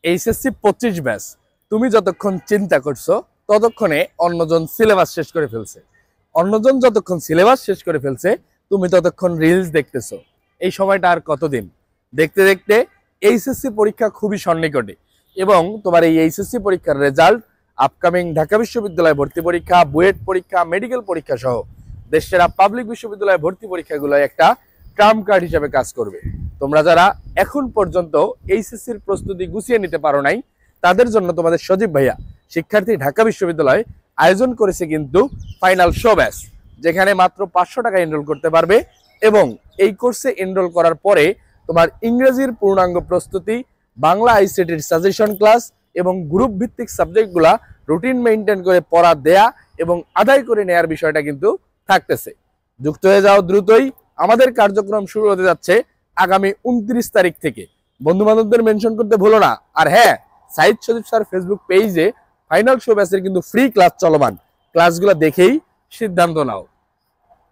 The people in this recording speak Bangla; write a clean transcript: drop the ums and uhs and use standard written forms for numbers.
HSC 25 batch. তুমি যতক্ষণ চিন্তা করছো ততক্ষণে অন্যজন সিলেবাস শেষ করে ফেলছে। অন্যজন যতক্ষণ সিলেবাস শেষ করে ফেলছে তুমি ততক্ষণ রিলস দেখতেছো। এই সময়টা আর কতদিন? দেখতে দেখতে এইচএসসি পরীক্ষা খুবই সন্নিকটে এবং তোমার এই এইচএসসি পরীক্ষার রেজাল্ট আপকামিং ঢাকা বিশ্ববিদ্যালয় ভর্তি পরীক্ষা, বুয়েট পরীক্ষা, মেডিকেল পরীক্ষা সহ দেশের পাবলিক বিশ্ববিদ্যালয় ভর্তি পরীক্ষাগুলো একটা ট্রাম্প কার্ড হিসেবে কাজ করবে। তোমরা যারা এখন পর্যন্ত এইচএসসির প্রস্তুতি গুছিয়ে নিতে পারো নাই, তাদের জন্য তোমাদের সজীব ভাইয়া শিক্ষার্থী ঢাকা বিশ্ববিদ্যালয় আয়োজন করেছে কিন্তু ফাইনাল শো ব্যাচ, যেখানে মাত্র 500 টাকা এনরোল করতে পারবে এবং এই কোর্সে এনরোল করার পরে তোমার ইংরেজির পূর্ণাঙ্গ প্রস্তুতি, বাংলা আইসিটির সাজেশন ক্লাস এবং গ্রুপ ভিত্তিক সাবজেক্টগুলা রুটিন মেনটেন করে পড়া দেয়া এবং আদায় করে নেয়ার বিষয়টা কিন্তু থাকতেছে। যুক্ত হয়ে যাও দ্রুতই। আমাদের কার্যক্রম শুরু হতে যাচ্ছে আগামী 29 তারিখ থেকে। বন্ধু বান্ধবদের মেনশন করতে ভুলো না। আর হ্যাঁ, সাইদ সজীব স্যার ফেসবুক পেজে ফাইনাল শো ব্যাচের কিন্তু ফ্রি ক্লাস চলমান। ক্লাসগুলো দেখেই সিদ্ধান্ত নাও।